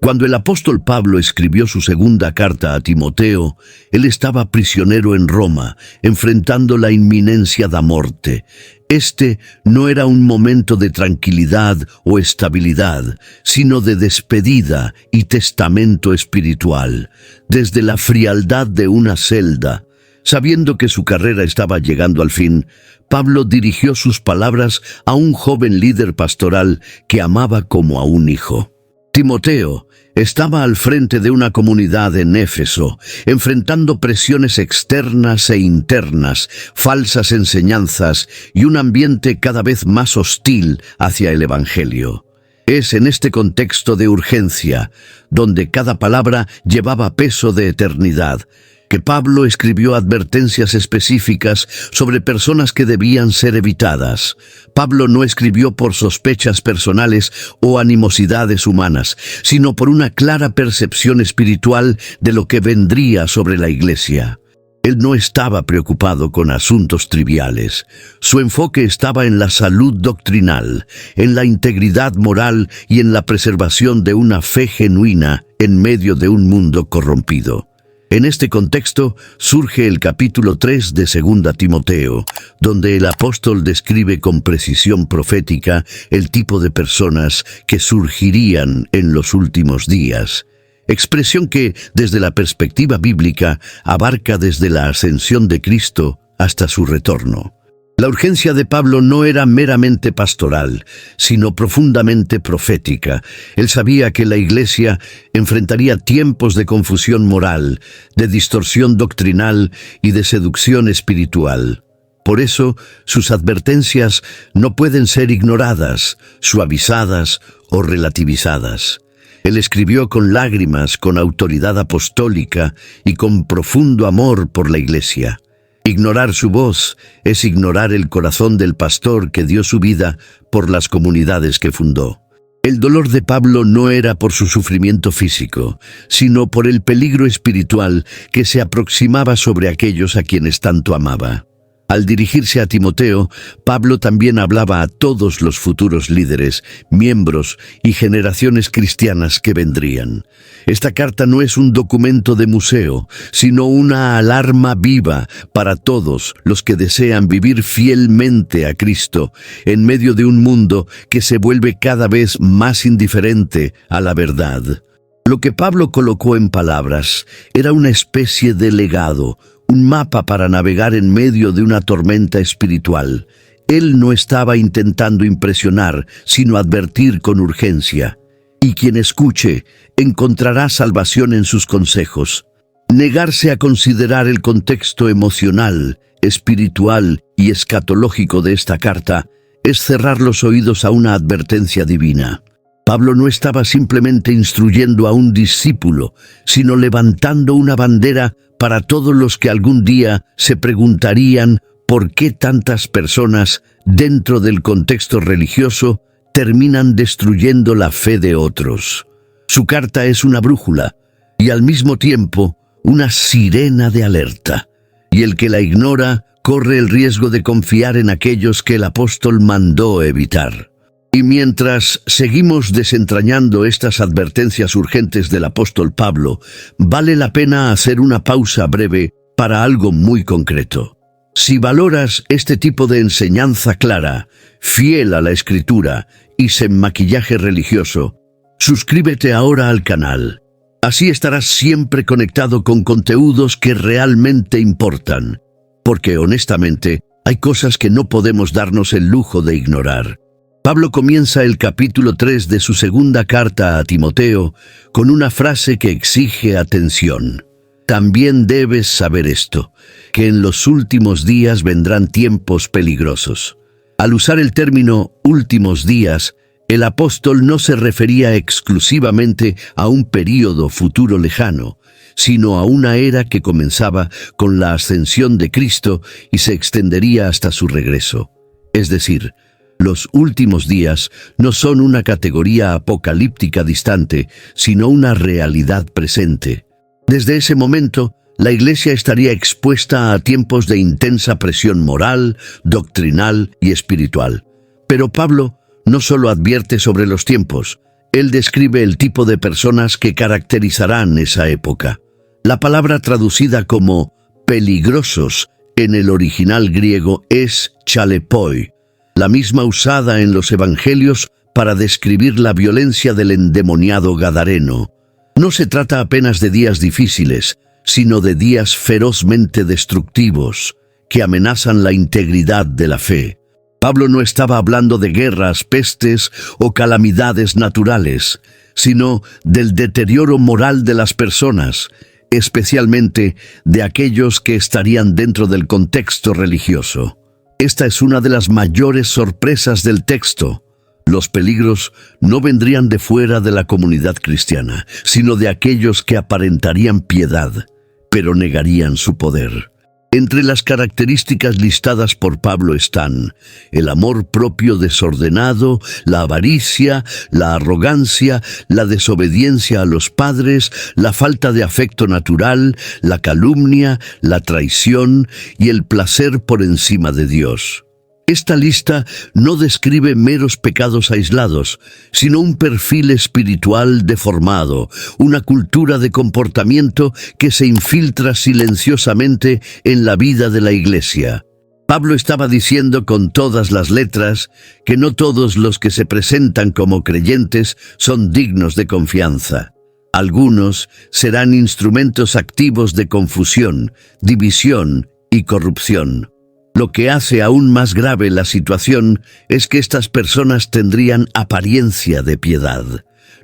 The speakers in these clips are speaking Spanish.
Cuando el apóstol Pablo escribió su segunda carta a Timoteo, él estaba prisionero en Roma, enfrentando la inminencia de muerte. Este no era un momento de tranquilidad o estabilidad, sino de despedida y testamento espiritual. Desde la frialdad de una celda, sabiendo que su carrera estaba llegando al fin, Pablo dirigió sus palabras a un joven líder pastoral que amaba como a un hijo. Timoteo estaba al frente de una comunidad en Éfeso, enfrentando presiones externas e internas, falsas enseñanzas y un ambiente cada vez más hostil hacia el Evangelio. Es en este contexto de urgencia, donde cada palabra llevaba peso de eternidad, que Pablo escribió advertencias específicas sobre personas que debían ser evitadas. Pablo no escribió por sospechas personales o animosidades humanas, sino por una clara percepción espiritual de lo que vendría sobre la iglesia. Él no estaba preocupado con asuntos triviales. Su enfoque estaba en la salud doctrinal, en la integridad moral y en la preservación de una fe genuina en medio de un mundo corrompido. En este contexto surge el capítulo 3 de 2 Timoteo, donde el apóstol describe con precisión profética el tipo de personas que surgirían en los últimos días. Expresión que, desde la perspectiva bíblica, abarca desde la ascensión de Cristo hasta su retorno. La urgencia de Pablo no era meramente pastoral, sino profundamente profética. Él sabía que la iglesia enfrentaría tiempos de confusión moral, de distorsión doctrinal y de seducción espiritual. Por eso, sus advertencias no pueden ser ignoradas, suavizadas o relativizadas. Él escribió con lágrimas, con autoridad apostólica y con profundo amor por la iglesia. Ignorar su voz es ignorar el corazón del pastor que dio su vida por las comunidades que fundó. El dolor de Pablo no era por su sufrimiento físico, sino por el peligro espiritual que se aproximaba sobre aquellos a quienes tanto amaba. Al dirigirse a Timoteo, Pablo también hablaba a todos los futuros líderes, miembros y generaciones cristianas que vendrían. Esta carta no es un documento de museo, sino una alarma viva para todos los que desean vivir fielmente a Cristo en medio de un mundo que se vuelve cada vez más indiferente a la verdad. Lo que Pablo colocó en palabras era una especie de legado, un mapa para navegar en medio de una tormenta espiritual. Él no estaba intentando impresionar, sino advertir con urgencia. Y quien escuche encontrará salvación en sus consejos. Negarse a considerar el contexto emocional, espiritual y escatológico de esta carta es cerrar los oídos a una advertencia divina. Pablo no estaba simplemente instruyendo a un discípulo, sino levantando una bandera para todos los que algún día se preguntarían por qué tantas personas, dentro del contexto religioso, terminan destruyendo la fe de otros. Su carta es una brújula y al mismo tiempo una sirena de alerta, y el que la ignora corre el riesgo de confiar en aquellos que el apóstol mandó evitar. Y mientras seguimos desentrañando estas advertencias urgentes del apóstol Pablo, vale la pena hacer una pausa breve para algo muy concreto. Si valoras este tipo de enseñanza clara, fiel a la Escritura y sin maquillaje religioso, suscríbete ahora al canal. Así estarás siempre conectado con contenidos que realmente importan, porque honestamente hay cosas que no podemos darnos el lujo de ignorar. Pablo comienza el capítulo 3 de su segunda carta a Timoteo con una frase que exige atención. También debes saber esto, que en los últimos días vendrán tiempos peligrosos. Al usar el término últimos días, el apóstol no se refería exclusivamente a un período futuro lejano, sino a una era que comenzaba con la ascensión de Cristo y se extendería hasta su regreso. Es decir, los últimos días no son una categoría apocalíptica distante, sino una realidad presente. Desde ese momento, la Iglesia estaría expuesta a tiempos de intensa presión moral, doctrinal y espiritual. Pero Pablo no solo advierte sobre los tiempos, Él describe el tipo de personas que caracterizarán esa época. La palabra traducida como peligrosos en el original griego es chalepoi, la misma usada en los evangelios para describir la violencia del endemoniado gadareno. No se trata apenas de días difíciles, sino de días ferozmente destructivos, que amenazan la integridad de la fe. Pablo no estaba hablando de guerras, pestes o calamidades naturales, sino del deterioro moral de las personas, especialmente de aquellos que estarían dentro del contexto religioso. Esta es una de las mayores sorpresas del texto. Los peligros no vendrían de fuera de la comunidad cristiana, sino de aquellos que aparentarían piedad, pero negarían su poder. Entre las características listadas por Pablo están el amor propio desordenado, la avaricia, la arrogancia, la desobediencia a los padres, la falta de afecto natural, la calumnia, la traición y el placer por encima de Dios. Esta lista no describe meros pecados aislados, sino un perfil espiritual deformado, una cultura de comportamiento que se infiltra silenciosamente en la vida de la Iglesia. Pablo estaba diciendo con todas las letras que no todos los que se presentan como creyentes son dignos de confianza. Algunos serán instrumentos activos de confusión, división y corrupción. Lo que hace aún más grave la situación es que estas personas tendrían apariencia de piedad.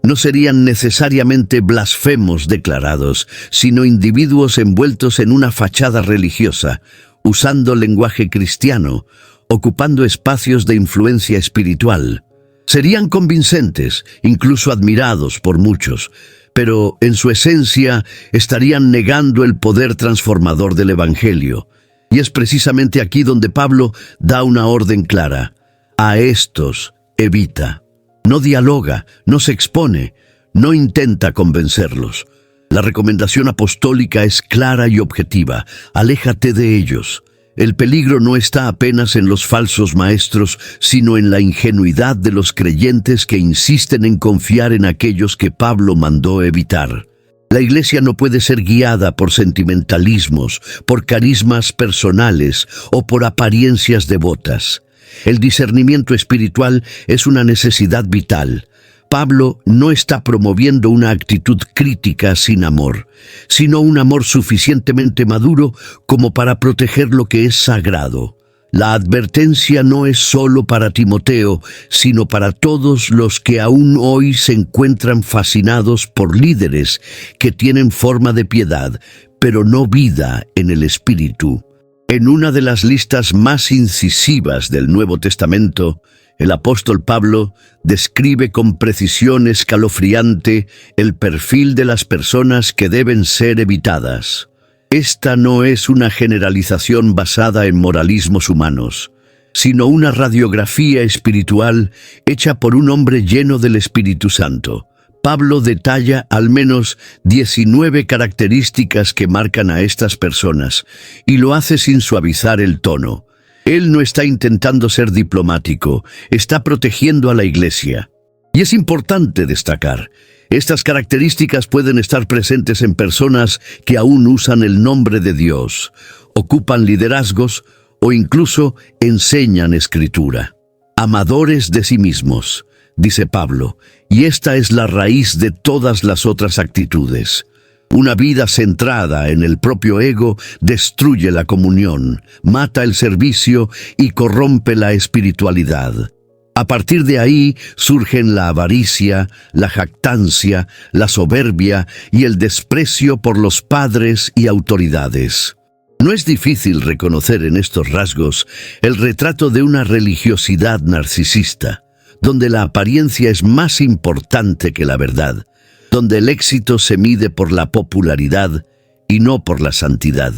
No serían necesariamente blasfemos declarados, sino individuos envueltos en una fachada religiosa, usando lenguaje cristiano, ocupando espacios de influencia espiritual. Serían convincentes, incluso admirados por muchos, pero en su esencia estarían negando el poder transformador del Evangelio. Y es precisamente aquí donde Pablo da una orden clara. A estos evita. No dialoga, no se expone, no intenta convencerlos. La recomendación apostólica es clara y objetiva. Aléjate de ellos. El peligro no está apenas en los falsos maestros, sino en la ingenuidad de los creyentes que insisten en confiar en aquellos que Pablo mandó evitar. La Iglesia no puede ser guiada por sentimentalismos, por carismas personales o por apariencias devotas. El discernimiento espiritual es una necesidad vital. Pablo no está promoviendo una actitud crítica sin amor, sino un amor suficientemente maduro como para proteger lo que es sagrado. La advertencia no es solo para Timoteo, sino para todos los que aún hoy se encuentran fascinados por líderes que tienen forma de piedad, pero no vida en el espíritu. En una de las listas más incisivas del Nuevo Testamento, el apóstol Pablo describe con precisión escalofriante el perfil de las personas que deben ser evitadas. Esta no es una generalización basada en moralismos humanos, sino una radiografía espiritual hecha por un hombre lleno del Espíritu Santo. Pablo detalla al menos 19 características que marcan a estas personas, y lo hace sin suavizar el tono. Él no está intentando ser diplomático, está protegiendo a la Iglesia. Y es importante destacar, estas características pueden estar presentes en personas que aún usan el nombre de Dios, ocupan liderazgos o incluso enseñan escritura. Amadores de sí mismos, dice Pablo, y esta es la raíz de todas las otras actitudes. Una vida centrada en el propio ego destruye la comunión, mata el servicio y corrompe la espiritualidad. A partir de ahí surgen la avaricia, la jactancia, la soberbia y el desprecio por los padres y autoridades. No es difícil reconocer en estos rasgos el retrato de una religiosidad narcisista, donde la apariencia es más importante que la verdad, donde el éxito se mide por la popularidad y no por la santidad.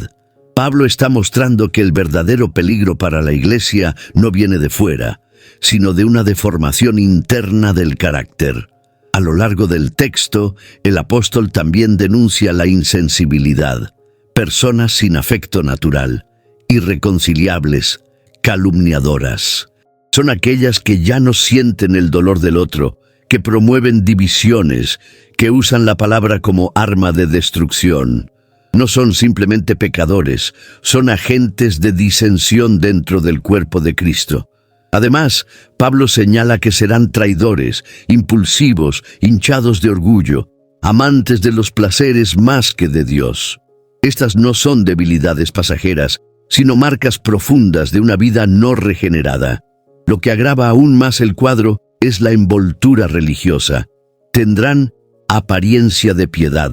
Pablo está mostrando que el verdadero peligro para la Iglesia no viene de fuera, sino de una deformación interna del carácter. A lo largo del texto, el apóstol también denuncia la insensibilidad. Personas sin afecto natural, irreconciliables, calumniadoras. Son aquellas que ya no sienten el dolor del otro, que promueven divisiones, que usan la palabra como arma de destrucción. No son simplemente pecadores, son agentes de disensión dentro del cuerpo de Cristo. Además, Pablo señala que serán traidores, impulsivos, hinchados de orgullo, amantes de los placeres más que de Dios. Estas no son debilidades pasajeras, sino marcas profundas de una vida no regenerada. Lo que agrava aún más el cuadro es la envoltura religiosa. Tendrán apariencia de piedad.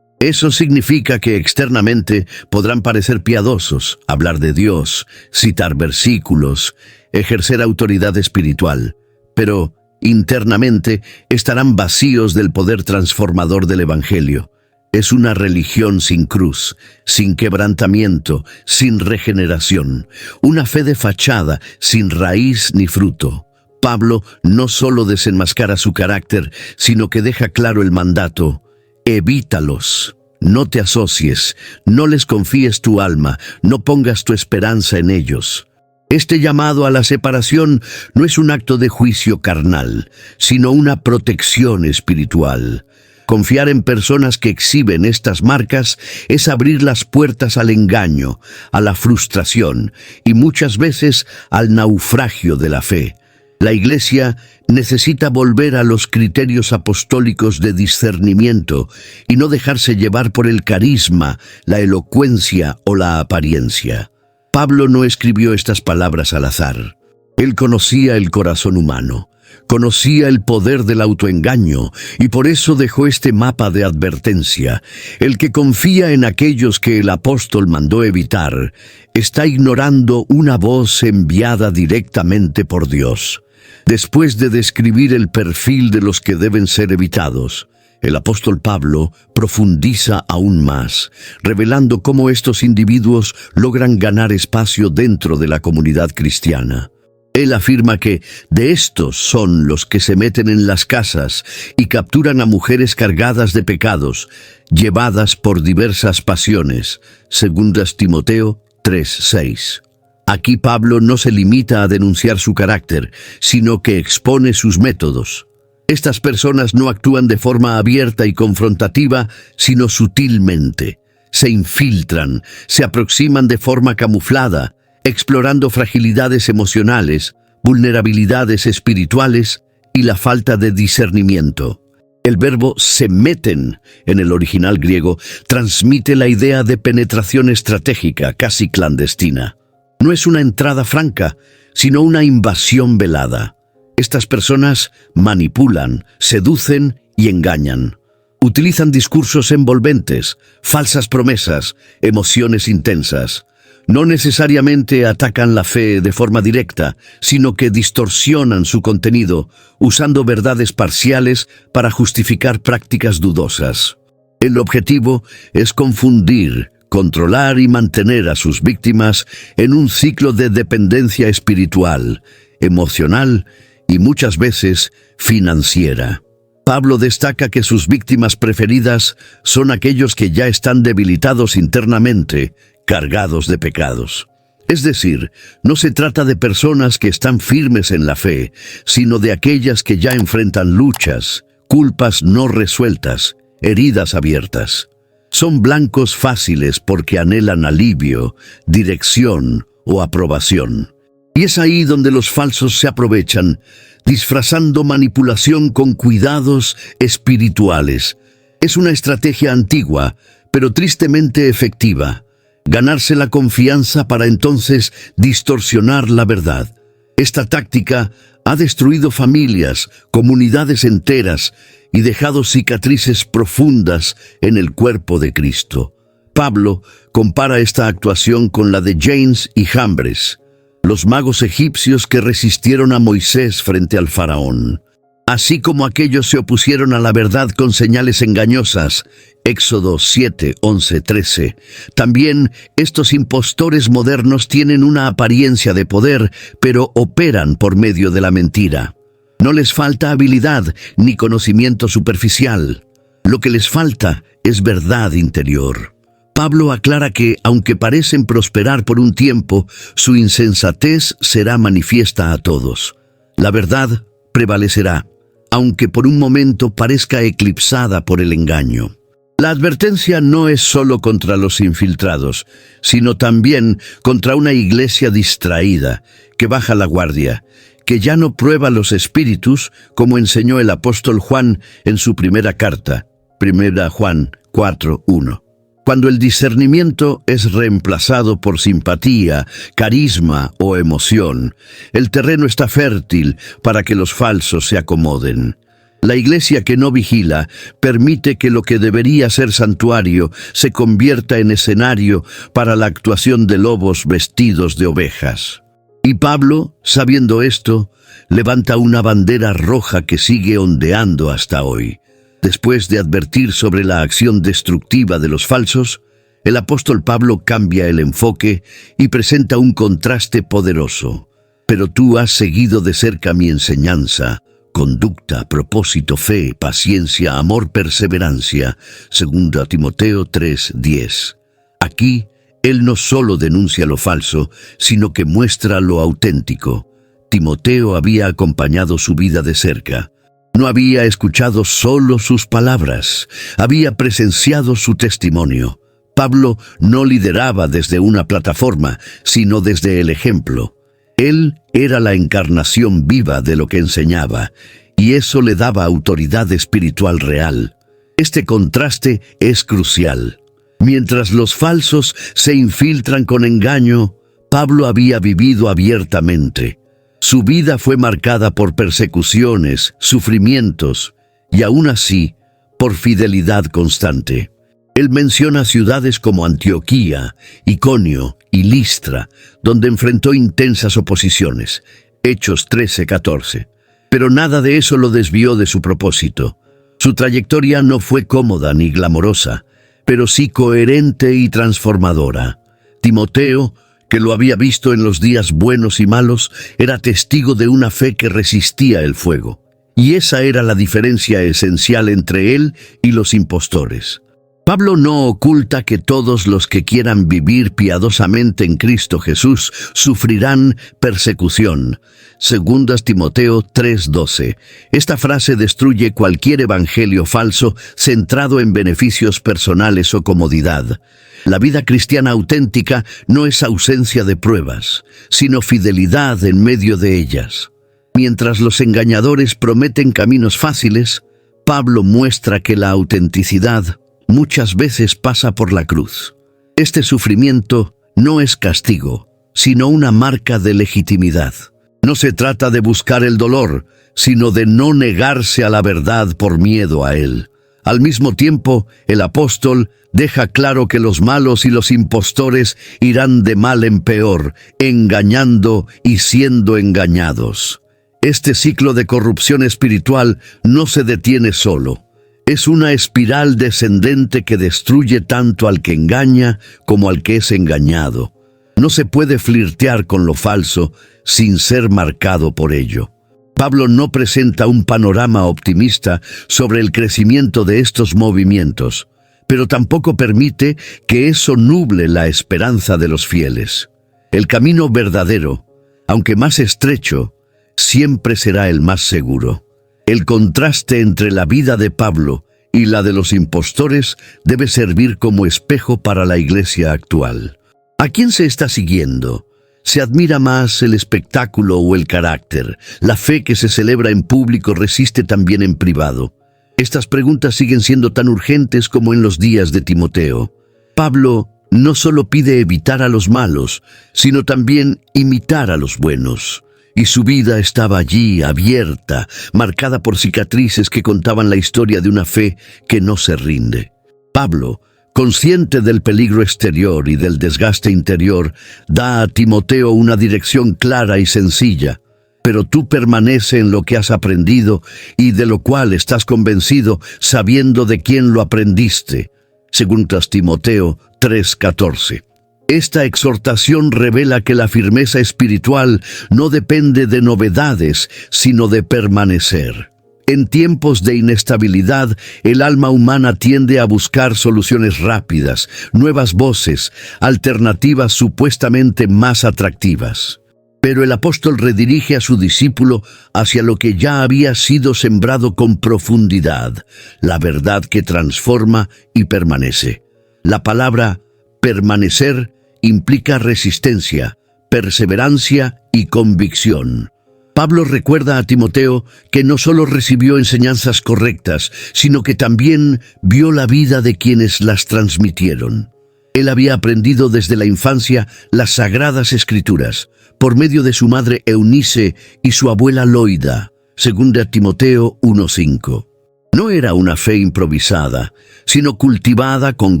Eso significa que externamente podrán parecer piadosos, hablar de Dios, citar versículos, ejercer autoridad espiritual, pero internamente estarán vacíos del poder transformador del Evangelio. Es una religión sin cruz, sin quebrantamiento, sin regeneración, una fe de fachada, sin raíz ni fruto. Pablo no solo desenmascara su carácter, sino que deja claro el mandato: evítalos, no te asocies, no les confíes tu alma, no pongas tu esperanza en ellos. Este llamado a la separación no es un acto de juicio carnal, sino una protección espiritual. Confiar en personas que exhiben estas marcas es abrir las puertas al engaño, a la frustración y muchas veces al naufragio de la fe. La Iglesia necesita volver a los criterios apostólicos de discernimiento y no dejarse llevar por el carisma, la elocuencia o la apariencia. Pablo no escribió estas palabras al azar. Él conocía el corazón humano, conocía el poder del autoengaño y por eso dejó este mapa de advertencia. El que confía en aquellos que el apóstol mandó evitar está ignorando una voz enviada directamente por Dios. Después de describir el perfil de los que deben ser evitados, el apóstol Pablo profundiza aún más, revelando cómo estos individuos logran ganar espacio dentro de la comunidad cristiana. Él afirma que de estos son los que se meten en las casas y capturan a mujeres cargadas de pecados, llevadas por diversas pasiones. 2 Timoteo 3:6. Aquí Pablo no se limita a denunciar su carácter, sino que expone sus métodos. Estas personas no actúan de forma abierta y confrontativa, sino sutilmente. Se infiltran, se aproximan de forma camuflada, explorando fragilidades emocionales, vulnerabilidades espirituales y la falta de discernimiento. El verbo se meten, en el original griego, transmite la idea de penetración estratégica, casi clandestina. No es una entrada franca, sino una invasión velada. Estas personas manipulan, seducen y engañan. Utilizan discursos envolventes, falsas promesas, emociones intensas. No necesariamente atacan la fe de forma directa, sino que distorsionan su contenido, usando verdades parciales para justificar prácticas dudosas. El objetivo es confundir, controlar y mantener a sus víctimas en un ciclo de dependencia espiritual, emocional y muchas veces financiera. Pablo destaca que sus víctimas preferidas son aquellos que ya están debilitados internamente, cargados de pecados. Es decir, no se trata de personas que están firmes en la fe, sino de aquellas que ya enfrentan luchas, culpas no resueltas, heridas abiertas. Son blancos fáciles porque anhelan alivio, dirección o aprobación. Y es ahí donde los falsos se aprovechan, disfrazando manipulación con cuidados espirituales. Es una estrategia antigua, pero tristemente efectiva. Ganarse la confianza para entonces distorsionar la verdad. Esta táctica ha destruido familias, comunidades enteras y dejado cicatrices profundas en el cuerpo de Cristo. Pablo compara esta actuación con la de Janes y Jambres, los magos egipcios que resistieron a Moisés frente al faraón. Así como aquellos se opusieron a la verdad con señales engañosas, Éxodo 7, 11, 13. También estos impostores modernos tienen una apariencia de poder, pero operan por medio de la mentira. No les falta habilidad ni conocimiento superficial. Lo que les falta es verdad interior. Pablo aclara que, aunque parecen prosperar por un tiempo, su insensatez será manifiesta a todos. La verdad prevalecerá. aunque por un momento parezca eclipsada por el engaño. La advertencia no es solo contra los infiltrados, sino también contra una iglesia distraída, que baja la guardia, que ya no prueba los espíritus, como enseñó el apóstol Juan en su primera carta, 1 Juan 4:1. Cuando el discernimiento es reemplazado por simpatía, carisma o emoción, el terreno está fértil para que los falsos se acomoden. La iglesia que no vigila permite que lo que debería ser santuario se convierta en escenario para la actuación de lobos vestidos de ovejas. Y Pablo, sabiendo esto, levanta una bandera roja que sigue ondeando hasta hoy. Después de advertir sobre la acción destructiva de los falsos, el apóstol Pablo cambia el enfoque y presenta un contraste poderoso. Pero tú has seguido de cerca mi enseñanza, conducta, propósito, fe, paciencia, amor, perseverancia. 2 Timoteo 3:10. Aquí, él no solo denuncia lo falso, sino que muestra lo auténtico. Timoteo había acompañado su vida de cerca. No había escuchado solo sus palabras, había presenciado su testimonio. Pablo no lideraba desde una plataforma, sino desde el ejemplo. Él era la encarnación viva de lo que enseñaba, y eso le daba autoridad espiritual real. Este contraste es crucial. Mientras los falsos se infiltran con engaño, Pablo había vivido abiertamente. Su vida fue marcada por persecuciones, sufrimientos, y aún así, por fidelidad constante. Él menciona ciudades como Antioquía, Iconio y Listra, donde enfrentó intensas oposiciones. Hechos 13:14. Pero nada de eso lo desvió de su propósito. Su trayectoria no fue cómoda ni glamorosa, pero sí coherente y transformadora. Timoteo, que lo había visto en los días buenos y malos, era testigo de una fe que resistía el fuego. Y esa era la diferencia esencial entre él y los impostores. Pablo no oculta que todos los que quieran vivir piadosamente en Cristo Jesús sufrirán persecución. 2 Timoteo 3:12. Esta frase destruye cualquier evangelio falso centrado en beneficios personales o comodidad. La vida cristiana auténtica no es ausencia de pruebas, sino fidelidad en medio de ellas. Mientras los engañadores prometen caminos fáciles, Pablo muestra que la autenticidad muchas veces pasa por la cruz. Este sufrimiento no es castigo, sino una marca de legitimidad. No se trata de buscar el dolor, sino de no negarse a la verdad por miedo a él. Al mismo tiempo, el apóstol deja claro que los malos y los impostores irán de mal en peor, engañando y siendo engañados. Este ciclo de corrupción espiritual no se detiene solo. Es una espiral descendente que destruye tanto al que engaña como al que es engañado. No se puede flirtear con lo falso sin ser marcado por ello. Pablo no presenta un panorama optimista sobre el crecimiento de estos movimientos, pero tampoco permite que eso nuble la esperanza de los fieles. El camino verdadero, aunque más estrecho, siempre será el más seguro. El contraste entre la vida de Pablo y la de los impostores debe servir como espejo para la iglesia actual. ¿A quién se está siguiendo? ¿Se admira más el espectáculo o el carácter? ¿La fe que se celebra en público resiste también en privado? Estas preguntas siguen siendo tan urgentes como en los días de Timoteo. Pablo no solo pide evitar a los malos, sino también imitar a los buenos. Y su vida estaba allí, abierta, marcada por cicatrices que contaban la historia de una fe que no se rinde. Pablo, consciente del peligro exterior y del desgaste interior, da a Timoteo una dirección clara y sencilla. Pero tú permanece en lo que has aprendido y de lo cual estás convencido, sabiendo de quién lo aprendiste. 2 Timoteo 3:14. Esta exhortación revela que la firmeza espiritual no depende de novedades, sino de permanecer. En tiempos de inestabilidad, el alma humana tiende a buscar soluciones rápidas, nuevas voces, alternativas supuestamente más atractivas. Pero el apóstol redirige a su discípulo hacia lo que ya había sido sembrado con profundidad, la verdad que transforma y permanece. La palabra permanecer implica resistencia, perseverancia y convicción. Pablo recuerda a Timoteo que no solo recibió enseñanzas correctas, sino que también vio la vida de quienes las transmitieron. Él había aprendido desde la infancia las sagradas escrituras, por medio de su madre Eunice y su abuela Loida, 2 Timoteo 1:5. No era una fe improvisada, sino cultivada con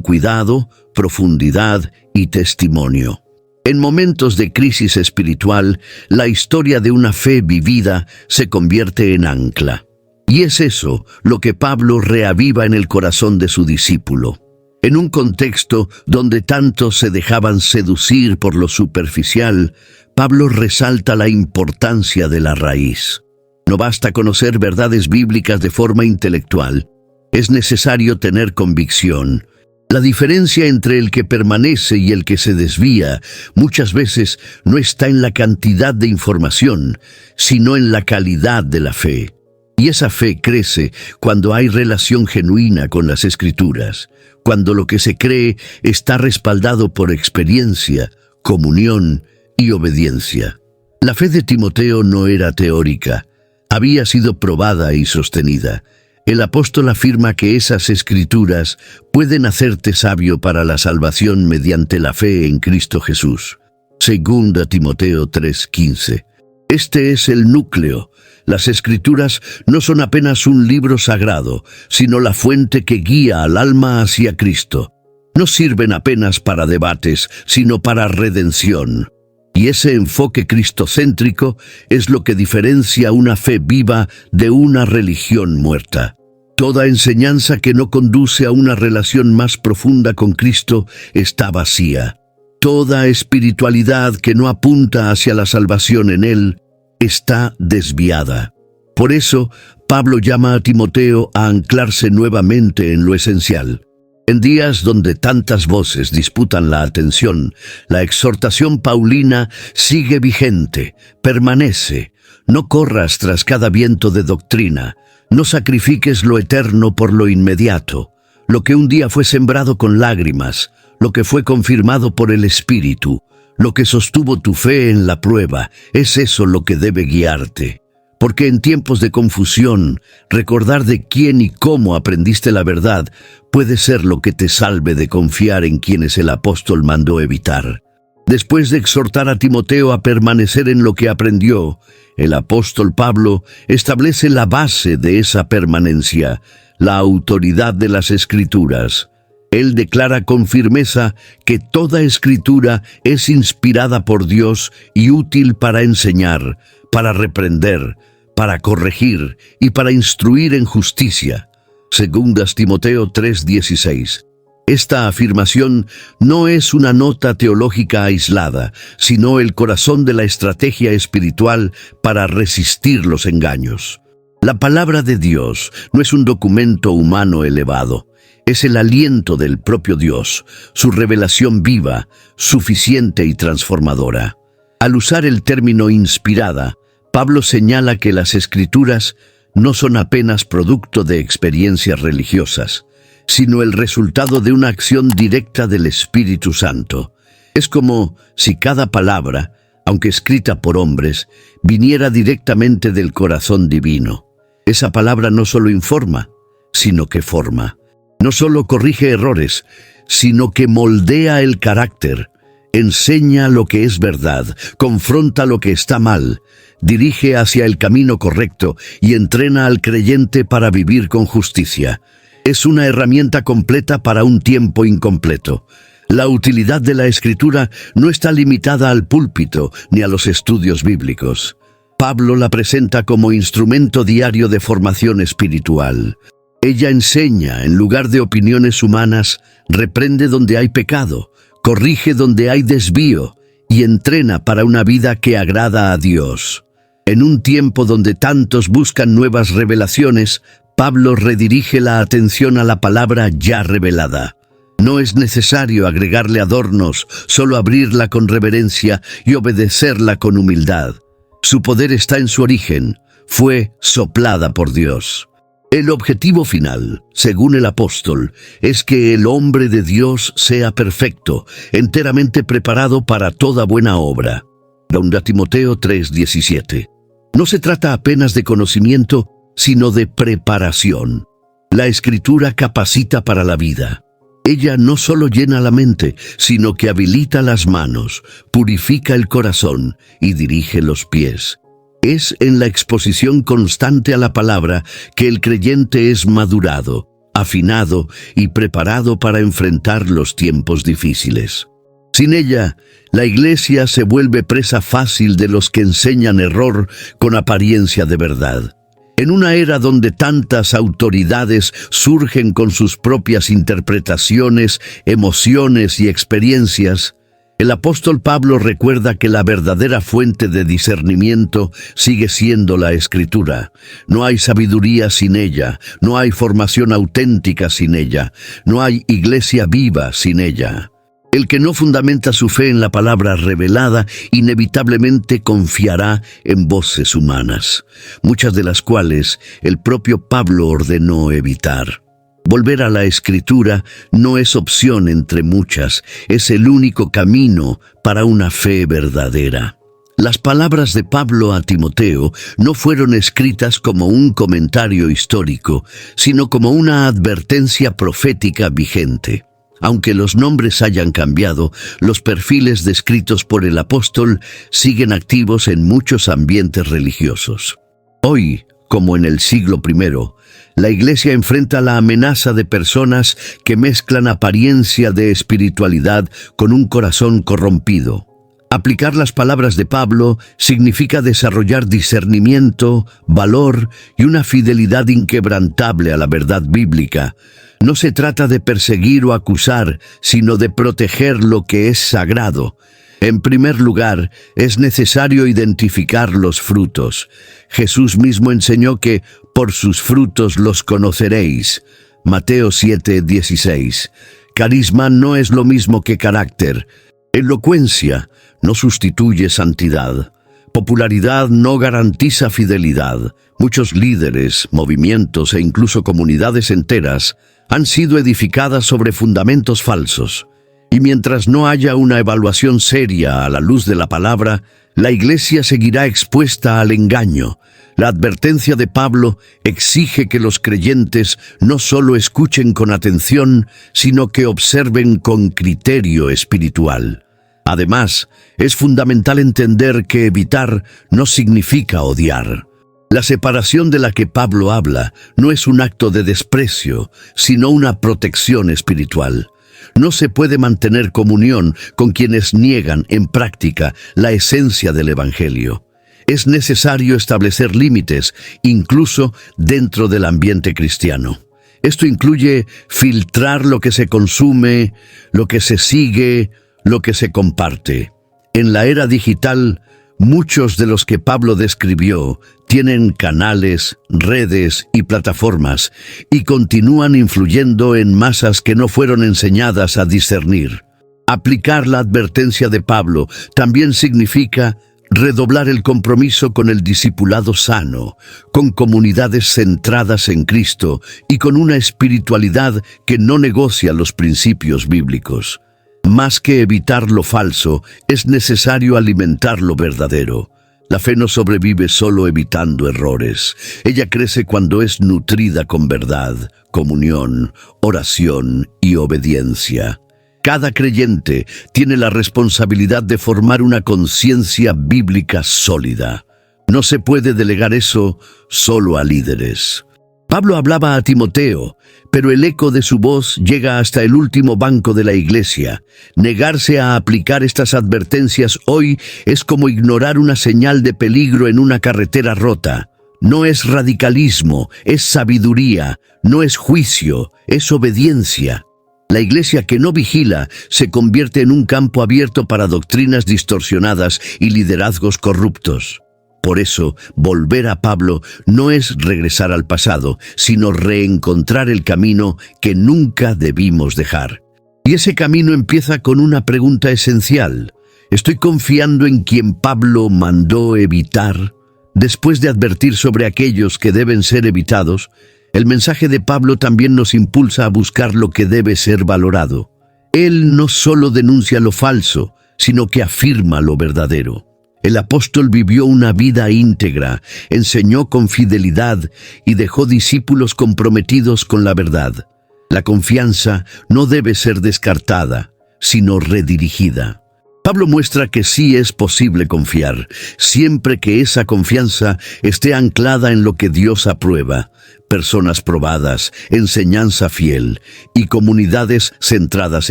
cuidado, profundidad y testimonio. En momentos de crisis espiritual, la historia de una fe vivida se convierte en ancla. Y es eso lo que Pablo reaviva en el corazón de su discípulo. En un contexto donde tantos se dejaban seducir por lo superficial, Pablo resalta la importancia de la raíz. No basta conocer verdades bíblicas de forma intelectual, es necesario tener convicción. La diferencia entre el que permanece y el que se desvía muchas veces no está en la cantidad de información, sino en la calidad de la fe. Y esa fe crece cuando hay relación genuina con las Escrituras, cuando lo que se cree está respaldado por experiencia, comunión y obediencia. La fe de Timoteo no era teórica, había sido probada y sostenida. El apóstol afirma que esas Escrituras pueden hacerte sabio para la salvación mediante la fe en Cristo Jesús. 2 Timoteo 3:15. Este es el núcleo. Las Escrituras no son apenas un libro sagrado, sino la fuente que guía al alma hacia Cristo. No sirven apenas para debates, sino para redención. Y ese enfoque cristocéntrico es lo que diferencia una fe viva de una religión muerta. Toda enseñanza que no conduce a una relación más profunda con Cristo está vacía. Toda espiritualidad que no apunta hacia la salvación en Él está desviada. Por eso, Pablo llama a Timoteo a anclarse nuevamente en lo esencial. En días donde tantas voces disputan la atención, la exhortación paulina sigue vigente, permanece. No corras tras cada viento de doctrina, no sacrifiques lo eterno por lo inmediato, lo que un día fue sembrado con lágrimas, lo que fue confirmado por el Espíritu, lo que sostuvo tu fe en la prueba, es eso lo que debe guiarte. Porque en tiempos de confusión, recordar de quién y cómo aprendiste la verdad puede ser lo que te salve de confiar en quienes el apóstol mandó evitar. Después de exhortar a Timoteo a permanecer en lo que aprendió, el apóstol Pablo establece la base de esa permanencia, la autoridad de las Escrituras. Él declara con firmeza que toda Escritura es inspirada por Dios y útil para enseñar, para reprender, para corregir y para instruir en justicia. 2 Timoteo 3:16. Esta afirmación no es una nota teológica aislada, sino el corazón de la estrategia espiritual para resistir los engaños. La palabra de Dios no es un documento humano elevado, es el aliento del propio Dios, su revelación viva, suficiente y transformadora. Al usar el término inspirada, Pablo señala que las Escrituras no son apenas producto de experiencias religiosas, sino el resultado de una acción directa del Espíritu Santo. Es como si cada palabra, aunque escrita por hombres, viniera directamente del corazón divino. Esa palabra no solo informa, sino que forma. No solo corrige errores, sino que moldea el carácter, enseña lo que es verdad, confronta lo que está mal, dirige hacia el camino correcto y entrena al creyente para vivir con justicia. Es una herramienta completa para un tiempo incompleto. La utilidad de la Escritura no está limitada al púlpito ni a los estudios bíblicos. Pablo la presenta como instrumento diario de formación espiritual. Ella enseña en lugar de opiniones humanas, reprende donde hay pecado, corrige donde hay desvío y entrena para una vida que agrada a Dios. En un tiempo donde tantos buscan nuevas revelaciones, Pablo redirige la atención a la palabra ya revelada. No es necesario agregarle adornos, solo abrirla con reverencia y obedecerla con humildad. Su poder está en su origen, fue soplada por Dios. El objetivo final, según el apóstol, es que el hombre de Dios sea perfecto, enteramente preparado para toda buena obra. 2 Timoteo 3:17. No se trata apenas de conocimiento, sino de preparación. La Escritura capacita para la vida. Ella no solo llena la mente, sino que habilita las manos, purifica el corazón y dirige los pies. Es en la exposición constante a la palabra que el creyente es madurado, afinado y preparado para enfrentar los tiempos difíciles. Sin ella, la Iglesia se vuelve presa fácil de los que enseñan error con apariencia de verdad. En una era donde tantas autoridades surgen con sus propias interpretaciones, emociones y experiencias, el apóstol Pablo recuerda que la verdadera fuente de discernimiento sigue siendo la Escritura. No hay sabiduría sin ella, no hay formación auténtica sin ella, no hay iglesia viva sin ella. El que no fundamenta su fe en la palabra revelada inevitablemente confiará en voces humanas, muchas de las cuales el propio Pablo ordenó evitar. Volver a la Escritura no es opción entre muchas, es el único camino para una fe verdadera. Las palabras de Pablo a Timoteo no fueron escritas como un comentario histórico, sino como una advertencia profética vigente. Aunque los nombres hayan cambiado, los perfiles descritos por el apóstol siguen activos en muchos ambientes religiosos. Hoy, como en el siglo I, la Iglesia enfrenta la amenaza de personas que mezclan apariencia de espiritualidad con un corazón corrompido. Aplicar las palabras de Pablo significa desarrollar discernimiento, valor y una fidelidad inquebrantable a la verdad bíblica. No se trata de perseguir o acusar, sino de proteger lo que es sagrado. En primer lugar, es necesario identificar los frutos. Jesús mismo enseñó que por sus frutos los conoceréis. Mateo 7:16. Carisma no es lo mismo que carácter. Elocuencia no sustituye santidad. Popularidad no garantiza fidelidad. Muchos líderes, movimientos e incluso comunidades enteras han sido edificadas sobre fundamentos falsos. Y mientras no haya una evaluación seria a la luz de la palabra, la Iglesia seguirá expuesta al engaño. La advertencia de Pablo exige que los creyentes no solo escuchen con atención, sino que observen con criterio espiritual. Además, es fundamental entender que evitar no significa odiar. La separación de la que Pablo habla no es un acto de desprecio, sino una protección espiritual. No se puede mantener comunión con quienes niegan en práctica la esencia del Evangelio. Es necesario establecer límites, incluso dentro del ambiente cristiano. Esto incluye filtrar lo que se consume, lo que se sigue, lo que se comparte. En la era digital, muchos de los que Pablo describió tienen canales, redes y plataformas y continúan influyendo en masas que no fueron enseñadas a discernir. Aplicar la advertencia de Pablo también significa redoblar el compromiso con el discipulado sano, con comunidades centradas en Cristo y con una espiritualidad que no negocia los principios bíblicos. Más que evitar lo falso, es necesario alimentar lo verdadero. La fe no sobrevive solo evitando errores. Ella crece cuando es nutrida con verdad, comunión, oración y obediencia. Cada creyente tiene la responsabilidad de formar una conciencia bíblica sólida. No se puede delegar eso solo a líderes. Pablo hablaba a Timoteo, pero el eco de su voz llega hasta el último banco de la Iglesia. Negarse a aplicar estas advertencias hoy es como ignorar una señal de peligro en una carretera rota. No es radicalismo, es sabiduría, no es juicio, es obediencia. La Iglesia que no vigila se convierte en un campo abierto para doctrinas distorsionadas y liderazgos corruptos. Por eso, volver a Pablo no es regresar al pasado, sino reencontrar el camino que nunca debimos dejar. Y ese camino empieza con una pregunta esencial. ¿Estoy confiando en quien Pablo mandó evitar? Después de advertir sobre aquellos que deben ser evitados, el mensaje de Pablo también nos impulsa a buscar lo que debe ser valorado. Él no solo denuncia lo falso, sino que afirma lo verdadero. El apóstol vivió una vida íntegra, enseñó con fidelidad y dejó discípulos comprometidos con la verdad. La confianza no debe ser descartada, sino redirigida. Pablo muestra que sí es posible confiar, siempre que esa confianza esté anclada en lo que Dios aprueba, personas probadas, enseñanza fiel y comunidades centradas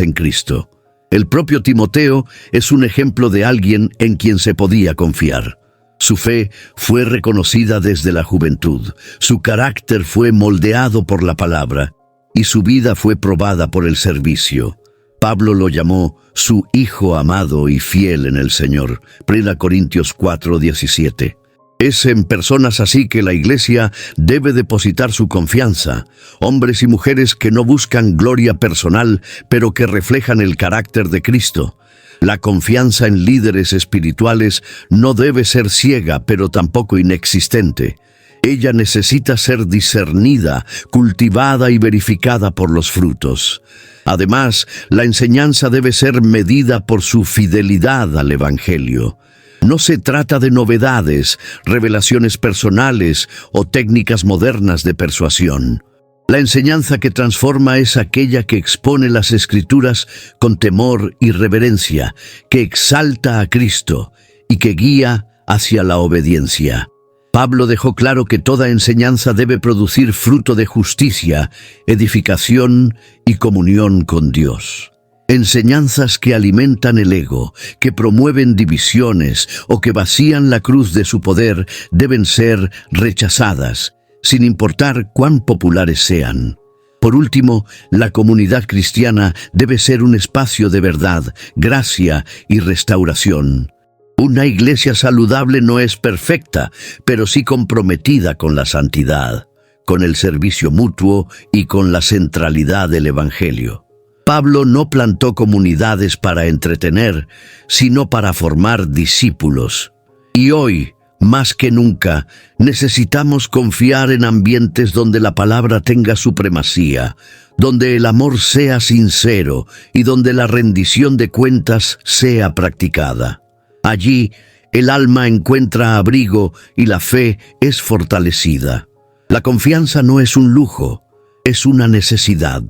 en Cristo. El propio Timoteo es un ejemplo de alguien en quien se podía confiar. Su fe fue reconocida desde la juventud, su carácter fue moldeado por la palabra y su vida fue probada por el servicio. Pablo lo llamó su hijo amado y fiel en el Señor. 1 Corintios 4:17. Es en personas así que la Iglesia debe depositar su confianza. Hombres y mujeres que no buscan gloria personal, pero que reflejan el carácter de Cristo. La confianza en líderes espirituales no debe ser ciega, pero tampoco inexistente. Ella necesita ser discernida, cultivada y verificada por los frutos. Además, la enseñanza debe ser medida por su fidelidad al Evangelio. No se trata de novedades, revelaciones personales o técnicas modernas de persuasión. La enseñanza que transforma es aquella que expone las Escrituras con temor y reverencia, que exalta a Cristo y que guía hacia la obediencia. Pablo dejó claro que toda enseñanza debe producir fruto de justicia, edificación y comunión con Dios. Enseñanzas que alimentan el ego, que promueven divisiones o que vacían la cruz de su poder deben ser rechazadas, sin importar cuán populares sean. Por último, la comunidad cristiana debe ser un espacio de verdad, gracia y restauración. Una iglesia saludable no es perfecta, pero sí comprometida con la santidad, con el servicio mutuo y con la centralidad del Evangelio. Pablo no plantó comunidades para entretener, sino para formar discípulos. Y hoy, más que nunca, necesitamos confiar en ambientes donde la palabra tenga supremacía, donde el amor sea sincero y donde la rendición de cuentas sea practicada. Allí, el alma encuentra abrigo y la fe es fortalecida. La confianza no es un lujo, es una necesidad,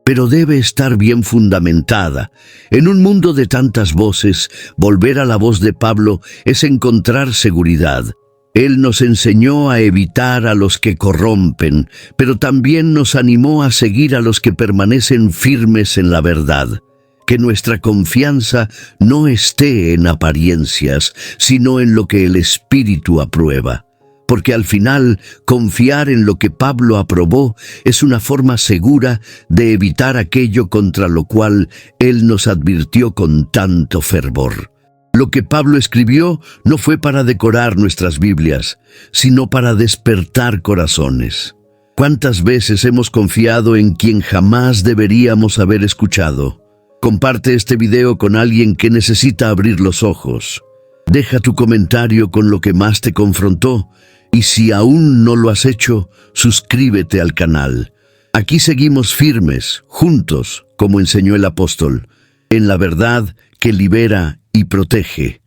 pero debe estar bien fundamentada. En un mundo de tantas voces, volver a la voz de Pablo es encontrar seguridad. Él nos enseñó a evitar a los que corrompen, pero también nos animó a seguir a los que permanecen firmes en la verdad. Que nuestra confianza no esté en apariencias, sino en lo que el Espíritu aprueba. Porque al final, confiar en lo que Pablo aprobó es una forma segura de evitar aquello contra lo cual él nos advirtió con tanto fervor. Lo que Pablo escribió no fue para decorar nuestras Biblias, sino para despertar corazones. ¿Cuántas veces hemos confiado en quien jamás deberíamos haber escuchado? Comparte este video con alguien que necesita abrir los ojos. Deja tu comentario con lo que más te confrontó y si aún no lo has hecho, suscríbete al canal. Aquí seguimos firmes, juntos, como enseñó el apóstol, en la verdad que libera y protege.